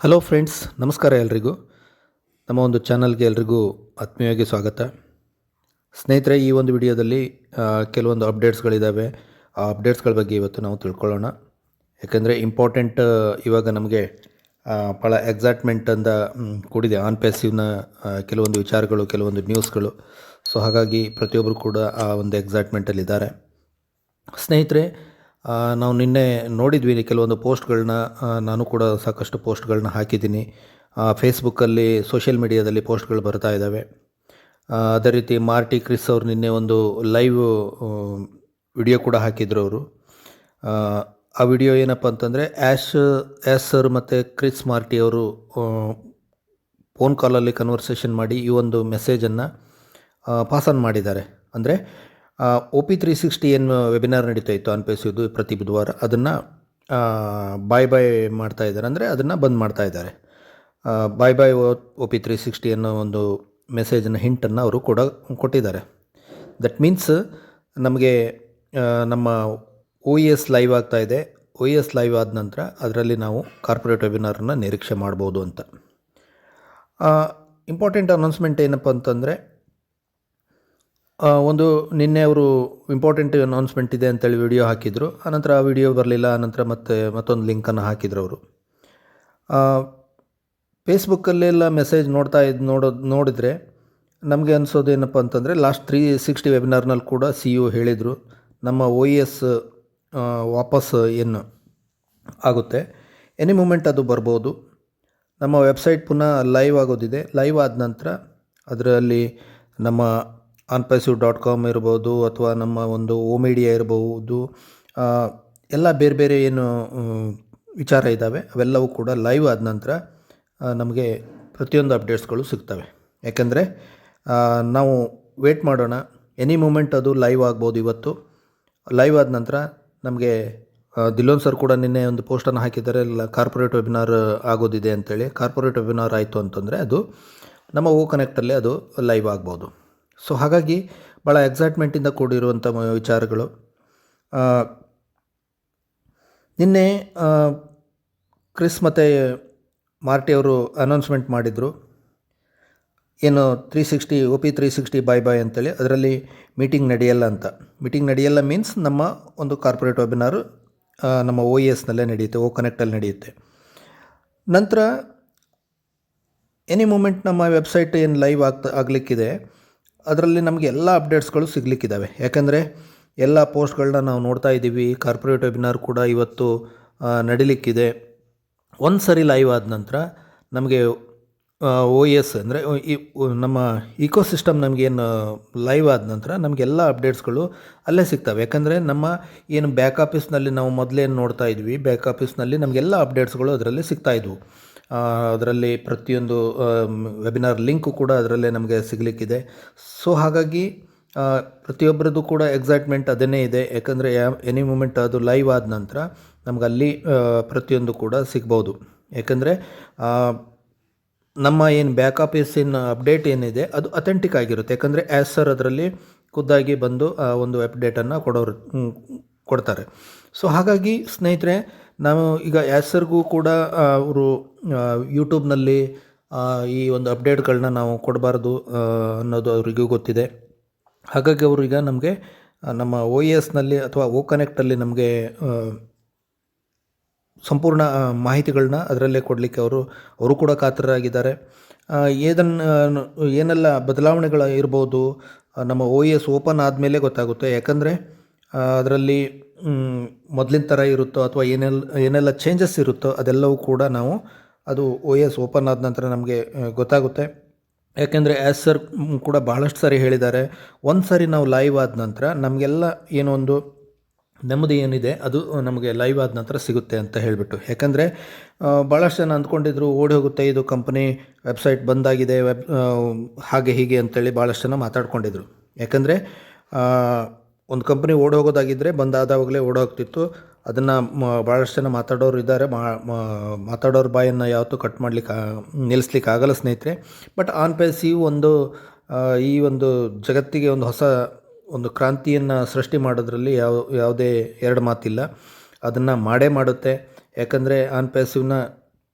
Hello friends, ನಮಸ್ಕಾರ ಎಲ್ರಿಗೂ. ನಮ್ಮ ಒಂದು ಚಾನಲ್ಗೆ ಎಲ್ರಿಗೂ ಆತ್ಮೀಯವಾಗಿ ಸ್ವಾಗತ. ಸ್ನೇಹಿತರೆ, ಈ ಒಂದು ವಿಡಿಯೋದಲ್ಲಿ ಕೆಲವೊಂದು ಅಪ್ಡೇಟ್ಸ್ಗಳಿದ್ದಾವೆ. ಆ ಅಪ್ಡೇಟ್ಸ್ಗಳ ಬಗ್ಗೆ ಇವತ್ತು ನಾವು ತಿಳ್ಕೊಳ್ಳೋಣ. ಯಾಕೆಂದರೆ ಇಂಪಾರ್ಟೆಂಟ್ ಇವಾಗ ನಮಗೆ ಭಾಳ ಎಕ್ಸೈಟ್ಮೆಂಟಿಂದ ಕೂಡಿದೆ ಆನ್ ಪ್ಯಾಸಿವ್ನ ಕೆಲವೊಂದು ವಿಚಾರಗಳು, ಕೆಲವೊಂದು ನ್ಯೂಸ್ಗಳು. ಸೊ ಹಾಗಾಗಿ ಪ್ರತಿಯೊಬ್ಬರು ಕೂಡ ಆ ಒಂದು ಎಕ್ಸೈಟ್ಮೆಂಟಲ್ಲಿದ್ದಾರೆ. ಸ್ನೇಹಿತರೆ, ನಾವು ನಿನ್ನೆ ನೋಡಿದ್ವಿ ಕೆಲವೊಂದು ಪೋಸ್ಟ್ಗಳನ್ನ. ನಾನು ಕೂಡ ಸಾಕಷ್ಟು ಪೋಸ್ಟ್ಗಳನ್ನ ಹಾಕಿದ್ದೀನಿ. ಫೇಸ್ಬುಕ್ಕಲ್ಲಿ, ಸೋಷಿಯಲ್ ಮೀಡಿಯಾದಲ್ಲಿ ಪೋಸ್ಟ್ಗಳು ಬರ್ತಾ ಇದ್ದಾವೆ. ಅದೇ ರೀತಿ ಮಾರ್ಟಿ ಕ್ರಿಸ್ ಅವರು ನಿನ್ನೆ ಒಂದು ಲೈವ್ ವಿಡಿಯೋ ಕೂಡ ಹಾಕಿದ್ರು ಅವರು. ಆ ವಿಡಿಯೋ ಏನಪ್ಪ ಅಂತಂದರೆ ಆ್ಯಶ್ ಸರ್ ಮತ್ತು ಕ್ರಿಸ್ ಮಾರ್ಟಿ ಅವರು ಫೋನ್ ಕಾಲಲ್ಲಿ ಕನ್ವರ್ಸೇಷನ್ ಮಾಡಿ ಈ ಒಂದು ಮೆಸೇಜನ್ನು ಪಾಸ್ ಆನ್ ಮಾಡಿದ್ದಾರೆ. ಅಂದರೆ OP360 ಏನು ವೆಬಿನಾರ್ ನಡೀತಾ ಇತ್ತು ಆನ್ ಪ್ಯಾಸಿವ್ದು ಪ್ರತಿ ಬುಧವಾರ, ಅದನ್ನು ಬಾಯ್ ಮಾಡ್ತಾ ಇದ್ದಾರೆ. ಅಂದರೆ ಅದನ್ನು ಬಂದ್ ಮಾಡ್ತಾ ಇದ್ದಾರೆ. ಬಾಯ್ OP360 ಅನ್ನೋ ಒಂದು ಮೆಸೇಜನ್ನು, ಹಿಂಟನ್ನು ಅವರು ಕೂಡ ಕೊಟ್ಟಿದ್ದಾರೆ. ದಟ್ ಮೀನ್ಸ್ ನಮಗೆ ನಮ್ಮ OES ಲೈವ್ ಆಗ್ತಾ ಇದೆ. OES ಲೈವ್ ಆದ ನಂತರ ಅದರಲ್ಲಿ ನಾವು ಕಾರ್ಪೊರೇಟ್ ವೆಬಿನಾರನ್ನು ನಿರೀಕ್ಷೆ ಮಾಡ್ಬೋದು ಅಂತ. ಇಂಪಾರ್ಟೆಂಟ್ ಅನೌನ್ಸ್ಮೆಂಟ್ ಏನಪ್ಪ ಅಂತಂದರೆ, ಒಂದು ನಿನ್ನೆ ಅವರು ಇಂಪಾರ್ಟೆಂಟ್ ಅನೌನ್ಸ್ಮೆಂಟ್ ಇದೆ ಅಂತೇಳಿ ವಿಡಿಯೋ ಹಾಕಿದರು. ಆನಂತರ ಆ ವಿಡಿಯೋ ಬರಲಿಲ್ಲ. ಆನಂತರ ಮತ್ತೊಂದು ಲಿಂಕನ್ನು ಹಾಕಿದ್ರು ಅವರು. ಫೇಸ್ಬುಕ್ಕಲ್ಲೆಲ್ಲ ಮೆಸೇಜ್ ನೋಡಿದ್ರೆ ನಮಗೆ ಅನಿಸೋದು ಏನಪ್ಪ ಅಂತಂದರೆ, ಲಾಸ್ಟ್ 360 ವೆಬಿನಾರ್ನಲ್ಲಿ ಕೂಡ CEO ಹೇಳಿದರು, ನಮ್ಮ OES ವಾಪಸ್ ಏನು ಆಗುತ್ತೆ, ಎನಿ ಮೂಮೆಂಟ್ ಅದು ಬರ್ಬೋದು. ನಮ್ಮ ವೆಬ್ಸೈಟ್ ಪುನಃ ಲೈವ್ ಆಗೋದಿದೆ. ಲೈವ್ ಆದ ನಂತರ ಅದರಲ್ಲಿ ನಮ್ಮ onpassive.com ಇರ್ಬೋದು, ಅಥವಾ ನಮ್ಮ ಒಂದು ಓಮೀಡಿಯಾ ಇರ್ಬೋದು, ಎಲ್ಲ ಬೇರೆ ಬೇರೆ ಏನು ವಿಚಾರ ಇದ್ದಾವೆ ಅವೆಲ್ಲವೂ ಕೂಡ ಲೈವ್ ಆದ ನಂತರ ನಮಗೆ ಪ್ರತಿಯೊಂದು ಅಪ್ಡೇಟ್ಸ್ಗಳು ಸಿಗ್ತವೆ. ಯಾಕೆಂದರೆ ನಾವು ವೇಟ್ ಮಾಡೋಣ. ಎನಿ ಮೂಮೆಂಟ್ ಅದು ಲೈವ್ ಆಗ್ಬೋದು. ಇವತ್ತು ಲೈವ್ ಆದ ನಂತರ ನಮಗೆ ದಿಲೋನ್ ಸರ್ ಕೂಡ ನಿನ್ನೆ ಒಂದು ಪೋಸ್ಟನ್ನು ಹಾಕಿದ್ದಾರೆ, ಕಾರ್ಪೊರೇಟ್ ವೆಬಿನಾರ್ ಆಗೋದಿದೆ ಅಂತೇಳಿ. ಕಾರ್ಪೊರೇಟ್ ವೆಬಿನಾರ್ ಆಯಿತು ಅಂತಂದರೆ ಅದು ನಮ್ಮ ಕನೆಕ್ಟಲ್ಲಿ ಅದು ಲೈವ್ ಆಗ್ಬೋದು. ಸೊ ಹಾಗಾಗಿ ಭಾಳ ಎಕ್ಸೈಟ್ಮೆಂಟಿಂದ ಕೂಡಿರುವಂಥ ವಿಚಾರಗಳು. ನಿನ್ನೆ ಕ್ರಿಸ್ ಮತ್ತು ಮಾರ್ಟಿ ಅವರು ಅನೌನ್ಸ್ಮೆಂಟ್ ಮಾಡಿದರು, ಏನು OP360 ಬಾಯ್ ಅಂತೇಳಿ. ಅದರಲ್ಲಿ ಮೀಟಿಂಗ್ ನಡೆಯಲ್ಲ ಅಂತ. ಮೀಟಿಂಗ್ ನಡೆಯಲ್ಲ ಮೀನ್ಸ್ ನಮ್ಮ ಒಂದು ಕಾರ್ಪೊರೇಟ್ ವೆಬಿನಾರು ನಮ್ಮ OESನಲ್ಲೇ ನಡೆಯುತ್ತೆ, ಕನೆಕ್ಟಲ್ಲಿ ನಡೆಯುತ್ತೆ. ನಂತರ ಎನಿ ಮೂಮೆಂಟ್ ನಮ್ಮ ವೆಬ್ಸೈಟ್ ಏನು ಲೈವ್ ಆಗಲಿಕ್ಕಿದೆ ಅದರಲ್ಲಿ ನಮಗೆ ಎಲ್ಲ ಅಪ್ಡೇಟ್ಸ್ಗಳು ಸಿಗಲಿಕ್ಕಿದ್ದಾವೆ. ಯಾಕಂದರೆ ಎಲ್ಲ ಪೋಸ್ಟ್ಗಳನ್ನ ನಾವು ನೋಡ್ತಾ ಇದ್ದೀವಿ. ಕಾರ್ಪೊರೇಟ್ ವೆಬಿನಾರ್ ಕೂಡ ಇವತ್ತು ನಡೀಲಿಕ್ಕಿದೆ. ಒಂದು ಸರಿ ಲೈವ್ ಆದ ನಂತರ ನಮಗೆ OES ಅಂದರೆ ಈ ನಮ್ಮ ಇಕೋಸಿಸ್ಟಮ್ ನಮಗೇನು ಲೈವ್ ಆದ ನಂತರ ನಮಗೆಲ್ಲ ಅಪ್ಡೇಟ್ಸ್ಗಳು ಅಲ್ಲೇ ಸಿಗ್ತವೆ. ಯಾಕಂದರೆ ನಮ್ಮ ಏನು ಬ್ಯಾಕ್ ಆಫೀಸ್ನಲ್ಲಿ ನಾವು ಮೊದಲೇನು ನೋಡ್ತಾ ಇದ್ವಿ, ಬ್ಯಾಕ್ ಆಫೀಸ್ನಲ್ಲಿ ನಮಗೆಲ್ಲ ಅಪ್ಡೇಟ್ಸ್ಗಳು ಅದರಲ್ಲಿ ಸಿಗ್ತಾಯಿದ್ವು. ಅದರಲ್ಲಿ ಪ್ರತಿಯೊಂದು ವೆಬಿನಾರ್ ಲಿಂಕು ಕೂಡ ಅದರಲ್ಲೇ ನಮಗೆ ಸಿಗಲಿಕ್ಕಿದೆ. ಸೊ ಹಾಗಾಗಿ ಪ್ರತಿಯೊಬ್ಬರದ್ದು ಕೂಡ ಎಕ್ಸೈಟ್ಮೆಂಟ್ ಅದನ್ನೇ ಇದೆ. ಯಾಕಂದರೆ ಎನಿ ಮೂಮೆಂಟ್ ಅದು ಲೈವ್ ಆದ ನಂತರ ನಮಗಲ್ಲಿ ಪ್ರತಿಯೊಂದು ಕೂಡ ಸಿಗ್ಬೋದು. ಯಾಕಂದರೆ ನಮ್ಮ ಏನು ಬ್ಯಾಕ್ ಆಫೀಸಿನ ಅಪ್ಡೇಟ್ ಏನಿದೆ ಅದು ಅಥೆಂಟಿಕ್ ಆಗಿರುತ್ತೆ. ಯಾಕಂದರೆ ಆ್ಯಸ್ ಸರ್ ಅದರಲ್ಲಿ ಖುದ್ದಾಗಿ ಬಂದು ಒಂದು ಅಪ್ಡೇಟನ್ನು ಕೊಡ್ತಾರೆ. ಸೊ ಹಾಗಾಗಿ ಸ್ನೇಹಿತರೆ, ನಾವು ಈಗ ಆ್ಯಸ್ ಸರ್ಗೂ ಕೂಡ ಅವರು ಯೂಟ್ಯೂಬ್ನಲ್ಲಿ ಈ ಒಂದು ಅಪ್ಡೇಟ್ಗಳನ್ನ ನಾವು ಕೊಡಬಾರ್ದು ಅನ್ನೋದು ಅವರಿಗೂ ಗೊತ್ತಿದೆ. ಹಾಗಾಗಿ ಅವರು ಈಗ ನಮಗೆ ನಮ್ಮ OESನಲ್ಲಿ ಅಥವಾ ಕನೆಕ್ಟಲ್ಲಿ ನಮಗೆ ಸಂಪೂರ್ಣ ಮಾಹಿತಿಗಳನ್ನ ಅದರಲ್ಲೇ ಕೊಡಲಿಕ್ಕೆ ಅವರು ಕೂಡ ಕಾತರರಾಗಿದ್ದಾರೆ. ಏನೆಲ್ಲ ಬದಲಾವಣೆಗಳು ಇರ್ಬೋದು ನಮ್ಮ OES ಓಪನ್ ಆದಮೇಲೆ ಗೊತ್ತಾಗುತ್ತೆ. ಯಾಕಂದರೆ ಅದರಲ್ಲಿ ಮೊದಲಿನ ಥರ ಇರುತ್ತೋ ಅಥವಾ ಏನೆಲ್ಲ ಚೇಂಜಸ್ ಇರುತ್ತೋ ಅದೆಲ್ಲವೂ ಕೂಡ ನಾವು ಅದು OES ಓಪನ್ ಆದ ನಂತರ ನಮಗೆ ಗೊತ್ತಾಗುತ್ತೆ. ಯಾಕೆಂದರೆ ಆ್ಯಸ್ ಸರ್ ಕೂಡ ಬಹಳಷ್ಟು ಸಾರಿ ಹೇಳಿದ್ದಾರೆ, ಒಂದು ಸಾರಿ ನಾವು ಲೈವ್ ಆದ ನಂತರ ನಮಗೆಲ್ಲ ಏನೊಂದು ನೆಮ್ಮದಿ ಏನಿದೆ ಅದು ನಮಗೆ ಲೈವ್ ಆದ ನಂತರ ಸಿಗುತ್ತೆ ಅಂತ ಹೇಳಿಬಿಟ್ಟು. ಯಾಕಂದರೆ ಭಾಳಷ್ಟು ಜನ ಅಂದ್ಕೊಂಡಿದ್ರು ಓಡಿ ಹೋಗುತ್ತೆ ಇದು ಕಂಪನಿ, ವೆಬ್ಸೈಟ್ ಬಂದಾಗಿದೆ, ಹಾಗೆ ಹೀಗೆ ಅಂತೇಳಿ ಭಾಳಷ್ಟು ಜನ ಮಾತಾಡ್ಕೊಂಡಿದ್ರು. ಯಾಕಂದರೆ ಒಂದು ಕಂಪ್ನಿ ಓಡಿ ಹೋಗೋದಾಗಿದ್ದರೆ ಬಂದಾದವಾಗಲೇ ಓಡೋಗ್ತಿತ್ತು. ಅದನ್ನು ಭಾಳಷ್ಟು ಜನ ಮಾತಾಡೋರು ಇದ್ದಾರೆ. ಮಾತಾಡೋರ ಬಾಯನ್ನು ಯಾವತ್ತೂ ಕಟ್ ನಿಲ್ಲಿಸ್ಲಿಕ್ಕೆ ಆಗಲ್ಲ ಸ್ನೇಹಿತರೆ. ಬಟ್ ಆನ್ ಪ್ಯಾಸಿವ್ ಈ ಒಂದು ಜಗತ್ತಿಗೆ ಹೊಸ ಕ್ರಾಂತಿಯನ್ನು ಸೃಷ್ಟಿ ಮಾಡೋದ್ರಲ್ಲಿ ಯಾವುದೇ ಎರಡು ಮಾತಿಲ್ಲ. ಅದನ್ನು ಮಾಡೇ ಮಾಡುತ್ತೆ. ಯಾಕಂದರೆ ಆನ್ ಪ್ಯಾಸಿವ್ನ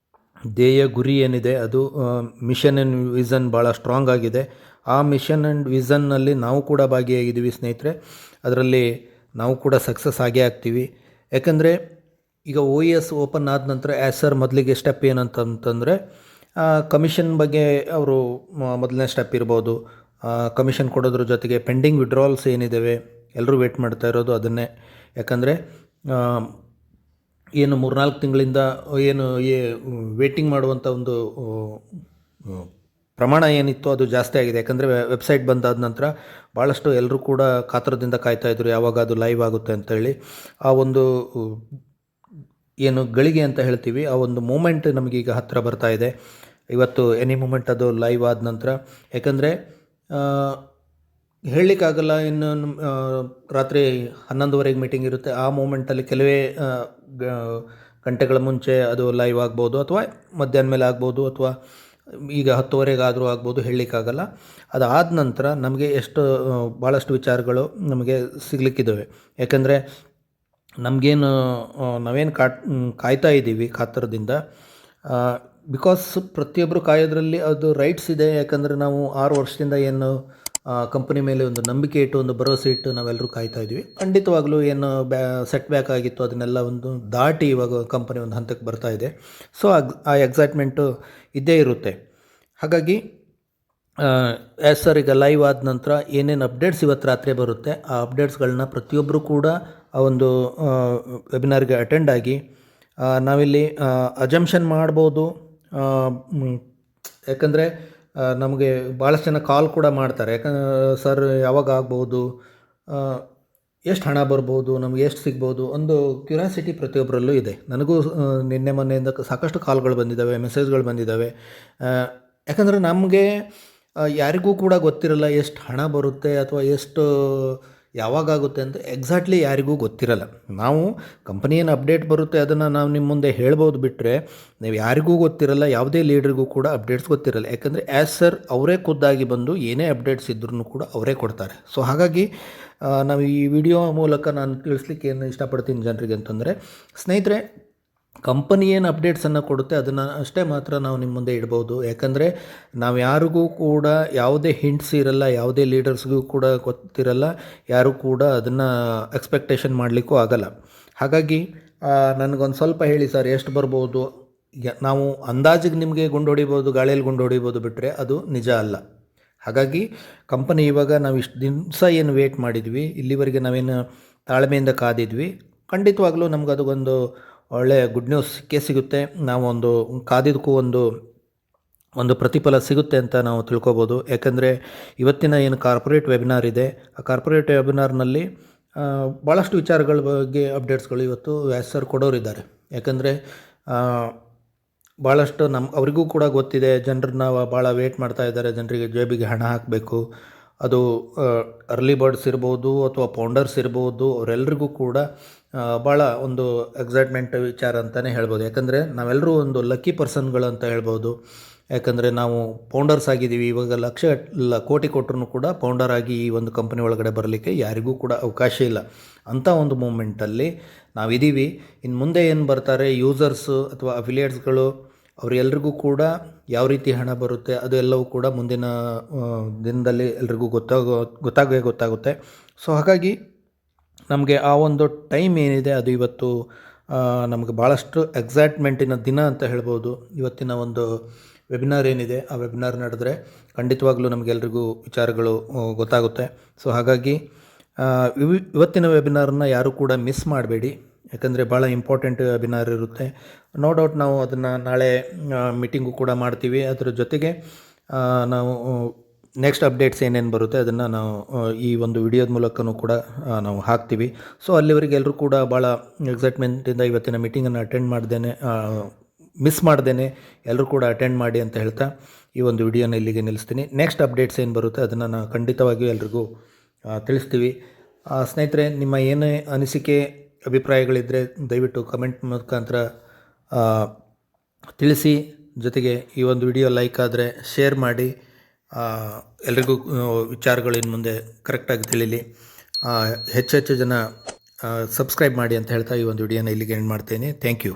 ಧ್ಯೇಯ ಗುರಿ ಏನಿದೆ ಅದು ಮಿಷನ್ ಆ್ಯಂಡ್ ವಿಷನ್ ಭಾಳ ಸ್ಟ್ರಾಂಗ್ ಆಗಿದೆ. ಆ ಮಿಷನ್ ಆ್ಯಂಡ್ ವಿಷನ್ನಲ್ಲಿ ನಾವು ಕೂಡ ಭಾಗಿಯಾಗಿದ್ದೀವಿ ಸ್ನೇಹಿತರೆ. ಅದರಲ್ಲಿ ನಾವು ಕೂಡ ಸಕ್ಸಸ್ ಆಗೇ ಆಗ್ತೀವಿ. ಯಾಕಂದರೆ ಈಗ OES ಓಪನ್ ಆದ ನಂತರ ಸರ್ ಮೊದಲಿಗೆ ಸ್ಟೆಪ್ ಏನಂತಂದರೆ ಕಮಿಷನ್ ಬಗ್ಗೆ ಅವರು ಮೊದಲನೇ ಸ್ಟೆಪ್ ಇರ್ಬೋದು. ಕಮಿಷನ್ ಕೊಡೋದ್ರ ಜೊತೆಗೆ ಪೆಂಡಿಂಗ್ ವಿಡ್ರಾಲ್ಸ್ ಏನಿದ್ದಾವೆ ಎಲ್ಲರೂ ವೇಟ್ ಮಾಡ್ತಾ ಇರೋದು ಅದನ್ನೇ. ಯಾಕಂದರೆ ಏನು 3-4 ತಿಂಗಳಿಂದ ಏನು ವೇಟಿಂಗ್ ಮಾಡುವಂಥ ಒಂದು ಪ್ರಮಾಣ ಏನಿತ್ತು ಅದು ಜಾಸ್ತಿ ಆಗಿದೆ. ಯಾಕಂದರೆ ವೆಬ್ಸೈಟ್ ಬಂದಾದ ನಂತರ ಭಾಳಷ್ಟು ಎಲ್ಲರೂ ಕೂಡ ಕಾತರದಿಂದ ಕಾಯ್ತಾಯಿದ್ರು ಯಾವಾಗ ಅದು ಲೈವ್ ಆಗುತ್ತೆ ಅಂತೇಳಿ. ಆ ಒಂದು ಏನು ಗಳಿಗೆ ಅಂತ ಹೇಳ್ತೀವಿ, ಆ ಒಂದು ಮೂಮೆಂಟ್ ನಮಗೀಗ ಹತ್ತಿರ ಬರ್ತಾ ಇದೆ. ಇವತ್ತು ಎನಿ ಮೂಮೆಂಟ್ ಅದು ಲೈವ್ ಆದ ನಂತರ, ಯಾಕಂದರೆ ಹೇಳಲಿಕ್ಕಾಗಲ್ಲ. ಇನ್ನು ರಾತ್ರಿ 11:30ಗೆ ಮೀಟಿಂಗ್ ಇರುತ್ತೆ. ಆ ಮೂಮೆಂಟಲ್ಲಿ ಕೆಲವೇ ಗಂಟೆಗಳ ಮುಂಚೆ ಅದು ಲೈವ್ ಆಗ್ಬೋದು, ಅಥವಾ ಮಧ್ಯಾಹ್ನ ಮೇಲೆ ಆಗ್ಬೋದು, ಅಥವಾ ಈಗ 10:30 ಆದರೂ ಆಗ್ಬೋದು, ಹೇಳಲಿಕ್ಕಾಗಲ್ಲ. ಅದಾದ ನಂತರ ನಮಗೆ ಭಾಳಷ್ಟು ವಿಚಾರಗಳು ನಮಗೆ ಸಿಗಲಿಕ್ಕಿದ್ದಾವೆ. ಯಾಕಂದರೆ ನಮಗೇನು ನಾವೇನು ಕಾಯ್ತಾ ಇದ್ದೀವಿ ಕಾತರದಿಂದ, ಬಿಕಾಸ್ ಪ್ರತಿಯೊಬ್ಬರು ಕಾಯೋದ್ರಲ್ಲಿ ಅದು ರೈಟ್ಸ್ ಇದೆ. ಯಾಕಂದರೆ ನಾವು 6 ವರ್ಷದಿಂದ ಏನು ಕಂಪನಿ ಮೇಲೆ ಒಂದು ನಂಬಿಕೆ ಇಟ್ಟು, ಒಂದು ಭರವಸೆ ಇಟ್ಟು ನಾವೆಲ್ಲರೂ ಕಾಯ್ತಾ ಇದ್ವಿ. ಖಂಡಿತವಾಗ್ಲೂ ಏನು ಸೆಟ್ ಬ್ಯಾಕ್ ಆಗಿತ್ತು ಅದನ್ನೆಲ್ಲ ಒಂದು ದಾಟಿ ಇವಾಗ ಕಂಪನಿ ಒಂದು ಹಂತಕ್ಕೆ ಬರ್ತಾ ಇದೆ. ಸೊ ಆ ಎಕ್ಸೈಟ್ಮೆಂಟು ಇದ್ದೇ ಇರುತ್ತೆ. ಹಾಗಾಗಿ ಸರ್ ಈಗ ಲೈವ್ ಆದ ನಂತರ ಏನೇನು ಅಪ್ಡೇಟ್ಸ್ ಇವತ್ತು ರಾತ್ರಿ ಬರುತ್ತೆ, ಆ ಅಪ್ಡೇಟ್ಸ್ಗಳನ್ನ ಪ್ರತಿಯೊಬ್ಬರು ಕೂಡ ಆ ಒಂದು ವೆಬಿನಾರ್ಗೆ ಅಟೆಂಡ್ ಆಗಿ ನಾವಿಲ್ಲಿ ಅಜಂಪ್ಷನ್ ಮಾಡ್ಬೋದು. ಯಾಕಂದರೆ ನಮಗೆ ಭಾಳಷ್ಟು ಜನ ಕಾಲ್ ಕೂಡ ಮಾಡ್ತಾರೆ. ಯಾಕಂದ್ರೆ ಸರ್ ಯಾವಾಗ ಆಗ್ಬೋದು, ಎಷ್ಟು ಹಣ ಬರ್ಬೋದು, ನಮಗೆ ಎಷ್ಟು ಸಿಗ್ಬೋದು, ಒಂದು ಕ್ಯೂರಿಯಾಸಿಟಿ ಪ್ರತಿಯೊಬ್ಬರಲ್ಲೂ ಇದೆ. ನನಗೂ ನಿನ್ನೆ ಮೊನ್ನೆಯಿಂದ ಸಾಕಷ್ಟು ಕಾಲ್ಗಳು ಬಂದಿದ್ದಾವೆ, ಮೆಸೇಜ್ಗಳು ಬಂದಿದ್ದಾವೆ. ಯಾಕಂದರೆ ನಮಗೆ ಯಾರಿಗೂ ಕೂಡ ಗೊತ್ತಿರಲ್ಲ ಎಷ್ಟು ಹಣ ಬರುತ್ತೆ ಅಥವಾ ಎಷ್ಟು ಯಾವಾಗುತ್ತೆ ಅಂತ ಎಕ್ಸಾಕ್ಟ್ಲಿ ಯಾರಿಗೂ ಗೊತ್ತಿರಲ್ಲ. ನಾವು ಕಂಪನಿ ಏನು ಅಪ್ಡೇಟ್ ಬರುತ್ತೆ ಅದನ್ನು ನಾವು ನಿಮ್ಮ ಮುಂದೆ ಹೇಳ್ಬೋದು, ಬಿಟ್ಟರೆ ನೀವು ಯಾರಿಗೂ ಗೊತ್ತಿರಲ್ಲ. ಯಾವುದೇ ಲೀಡ್ರಿಗೂ ಕೂಡ ಅಪ್ಡೇಟ್ಸ್ ಗೊತ್ತಿರಲ್ಲ. ಯಾಕಂದರೆ ಸರ್ ಅವರೇ ಖುದ್ದಾಗಿ ಬಂದು ಏನೇ ಅಪ್ಡೇಟ್ಸ್ ಇದ್ರೂ ಕೂಡ ಅವರೇ ಕೊಡ್ತಾರೆ. ಸೊ ಹಾಗಾಗಿ ನಾವು ಈ ವಿಡಿಯೋ ಮೂಲಕ ನಾನು ತಿಳಿಸ್ಲಿಕ್ಕೆ ಏನು ಇಷ್ಟಪಡ್ತೀನಿ ಜನರಿಗೆ ಅಂತಂದರೆ, ಸ್ನೇಹಿತರೆ, ಕಂಪನಿ ಏನು ಅಪ್ಡೇಟ್ಸನ್ನು ಕೊಡುತ್ತೆ ಅದನ್ನು ಅಷ್ಟೇ ಮಾತ್ರ ನಾವು ನಿಮ್ಮ ಮುಂದೆ ಇಡ್ಬೋದು. ಯಾಕಂದರೆ ನಾವು ಯಾರಿಗೂ ಕೂಡ ಯಾವುದೇ ಹಿಂಟ್ಸ್ ಇರಲ್ಲ, ಯಾವುದೇ ಲೀಡರ್ಸ್ಗೂ ಕೂಡ ಗೊತ್ತಿರಲ್ಲ, ಯಾರೂ ಕೂಡ ಅದನ್ನು ಎಕ್ಸ್ಪೆಕ್ಟೇಷನ್ ಮಾಡಲಿಕ್ಕೂ ಆಗಲ್ಲ. ಹಾಗಾಗಿ ನನಗೊಂದು ಸ್ವಲ್ಪ ಹೇಳಿ ಸರ್ ಎಷ್ಟು ಬರ್ಬೋದು. ನಾವು ಅಂದಾಜಿಗೆ ನಿಮಗೆ ಗುಂಡು ಹೊಡಿಬೋದು, ಗಾಳಿಯಲ್ಲಿ ಗುಂಡು ಹೊಡಿಬೋದು, ಬಿಟ್ಟರೆ ಅದು ನಿಜ ಅಲ್ಲ. ಹಾಗಾಗಿ ಕಂಪನಿ ಇವಾಗ ನಾವು ಇಷ್ಟು ದಿವಸ ಏನು ವೇಟ್ ಮಾಡಿದ್ವಿ, ಇಲ್ಲಿವರೆಗೆ ನಾವೇನು ತಾಳ್ಮೆಯಿಂದ ಕಾದಿದ್ವಿ, ಖಂಡಿತವಾಗ್ಲೂ ನಮ್ಗೆ ಅದಕ್ಕೊಂದು ಒಳ್ಳೆಯ ಗುಡ್ ನ್ಯೂಸ್ ಸಿಗುತ್ತೆ. ನಾವು ಕಾದಿದ್ದಕ್ಕೂ ಒಂದು ಪ್ರತಿಫಲ ಸಿಗುತ್ತೆ ಅಂತ ನಾವು ತಿಳ್ಕೊಬೋದು. ಯಾಕಂದರೆ ಇವತ್ತಿನ ಏನು ಕಾರ್ಪೊರೇಟ್ ವೆಬಿನಾರ್ ಇದೆ, ಆ ಕಾರ್ಪೊರೇಟ್ ವೆಬಿನಾರ್ನಲ್ಲಿ ಭಾಳಷ್ಟು ವಿಚಾರಗಳ ಬಗ್ಗೆ ಅಪ್ಡೇಟ್ಸ್ಗಳು ಇವತ್ತು ಸರ್ ಕೊಡೋರಿದ್ದಾರೆ. ಯಾಕಂದರೆ ಭಾಳಷ್ಟು ಅವರಿಗೂ ಕೂಡ ಗೊತ್ತಿದೆ, ಜನರನ್ನ ಭಾಳ ವೇಟ್ ಮಾಡ್ತಾ ಇದ್ದಾರೆ, ಜನರಿಗೆ ಜೇಬಿಗೆ ಹಣ ಹಾಕಬೇಕು. ಅದು ಅರ್ಲಿ ಬರ್ಡ್ಸ್ ಇರ್ಬೋದು ಅಥವಾ ಫೌಂಡರ್ಸ್ ಇರ್ಬೋದು, ಅವರೆಲ್ಲರಿಗೂ ಕೂಡ ಭಾಳ ಒಂದು ಎಕ್ಸೈಟ್ಮೆಂಟ್ ವಿಚಾರ ಅಂತಲೇ ಹೇಳ್ಬೋದು. ಯಾಕಂದರೆ ನಾವೆಲ್ಲರೂ ಒಂದು ಲಕ್ಕಿ ಪರ್ಸನ್ಗಳು ಅಂತ ಹೇಳ್ಬೋದು. ಯಾಕಂದರೆ ನಾವು ಫೌಂಡರ್ಸ್ ಆಗಿದ್ದೀವಿ. ಇವಾಗ ಲಕ್ಷ ಕೋಟಿ ಕೊಟ್ಟರು ಕೂಡ ಫೌಂಡರ್ ಆಗಿ ಈ ಒಂದು ಕಂಪನಿ ಒಳಗಡೆ ಬರಲಿಕ್ಕೆ ಯಾರಿಗೂ ಕೂಡ ಅವಕಾಶ ಇಲ್ಲ. ಅಂಥ ಒಂದು ಮೂಮೆಂಟಲ್ಲಿ ನಾವಿದ್ದೀವಿ. ಇನ್ನು ಮುಂದೆ ಏನು ಬರ್ತಾರೆ ಯೂಸರ್ಸು ಅಥವಾ ಅಫಿಲಿಯೇಟ್ಸ್ಗಳು, ಅವರೆಲ್ಲರಿಗೂ ಕೂಡ ಯಾವ ರೀತಿ ಹಣ ಬರುತ್ತೆ ಅದು ಎಲ್ಲವೂ ಕೂಡ ಮುಂದಿನ ದಿನದಲ್ಲಿ ಎಲ್ರಿಗೂ ಗೊತ್ತಾಗುತ್ತೆ. ಸೊ ಹಾಗಾಗಿ ನಮಗೆ ಆ ಒಂದು ಟೈಮ್ ಏನಿದೆ ಅದು ಇವತ್ತು ನಮಗೆ ಭಾಳಷ್ಟು ಎಕ್ಸೈಟ್ಮೆಂಟಿನ ದಿನ ಅಂತ ಹೇಳ್ಬೋದು. ಇವತ್ತಿನ ಒಂದು ವೆಬಿನಾರ್ ಏನಿದೆ ಆ ವೆಬಿನಾರ್ ನಡೆದ್ರೆ ಖಂಡಿತವಾಗ್ಲೂ ನಮಗೆಲ್ರಿಗೂ ವಿಚಾರಗಳು ಗೊತ್ತಾಗುತ್ತೆ. ಸೊ ಹಾಗಾಗಿ ಇವತ್ತಿನ ವೆಬಿನಾರನ್ನು ಯಾರೂ ಕೂಡ ಮಿಸ್ ಮಾಡಬೇಡಿ. ಯಾಕಂದರೆ ಭಾಳ ಇಂಪಾರ್ಟೆಂಟ್ ವೆಬಿನಾರ್ ಇರುತ್ತೆ. ನೋ ಡೌಟ್ ನಾವು ಅದನ್ನು ನಾಳೆ ಮೀಟಿಂಗು ಕೂಡ ಮಾಡ್ತೀವಿ. ಅದರ ಜೊತೆಗೆ ನಾವು ನೆಕ್ಸ್ಟ್ ಅಪ್ಡೇಟ್ಸ್ ಏನೇನು ಬರುತ್ತೆ ಅದನ್ನು ನಾವು ಈ ಒಂದು ವಿಡಿಯೋದ ಮೂಲಕನೂ ಕೂಡ ನಾವು ಹಾಕ್ತೀವಿ. ಸೊ ಅಲ್ಲಿವರೆಗೆ ಎಲ್ಲರೂ ಕೂಡ ಭಾಳ ಎಕ್ಸೈಟ್ಮೆಂಟಿಂದ ಇವತ್ತಿನ ಮೀಟಿಂಗನ್ನು ಮಿಸ್ ಮಾಡ್ದೇನೆ ಎಲ್ಲರೂ ಕೂಡ ಅಟೆಂಡ್ ಮಾಡಿ ಅಂತ ಹೇಳ್ತಾ ಈ ಒಂದು ವಿಡಿಯೋನ ಇಲ್ಲಿಗೆ ನಿಲ್ಲಿಸ್ತೀನಿ. ನೆಕ್ಸ್ಟ್ ಅಪ್ಡೇಟ್ಸ್ ಏನು ಬರುತ್ತೆ ಅದನ್ನು ನಾವು ಖಂಡಿತವಾಗಿಯೂ ಎಲ್ರಿಗೂ ತಿಳಿಸ್ತೀವಿ. ಸ್ನೇಹಿತರೆ, ನಿಮ್ಮ ಏನೇ ಅನಿಸಿಕೆ ಅಭಿಪ್ರಾಯಗಳಿದ್ದರೆ ದಯವಿಟ್ಟು ಕಮೆಂಟ್ ಮುಖಾಂತರ ತಿಳಿಸಿ. ಜೊತೆಗೆ ಈ ಒಂದು ವಿಡಿಯೋ ಲೈಕ್ ಆದರೆ ಶೇರ್ ಮಾಡಿ, ಎಲ್ರಿಗೂ ವಿಚಾರಗಳು ಇನ್ನು ಮುಂದೆ ಕರೆಕ್ಟಾಗಿ ತಿಳಿಲಿ. ಹೆಚ್ಚು ಜನ ಸಬ್ಸ್ಕ್ರೈಬ್ ಮಾಡಿ ಅಂತ ಹೇಳ್ತಾ ಈ ಒಂದು ವಿಡಿಯೋನ ಇಲ್ಲಿಗೆ ಎಂಡ್ ಮಾಡ್ತೇನೆ. Thank you.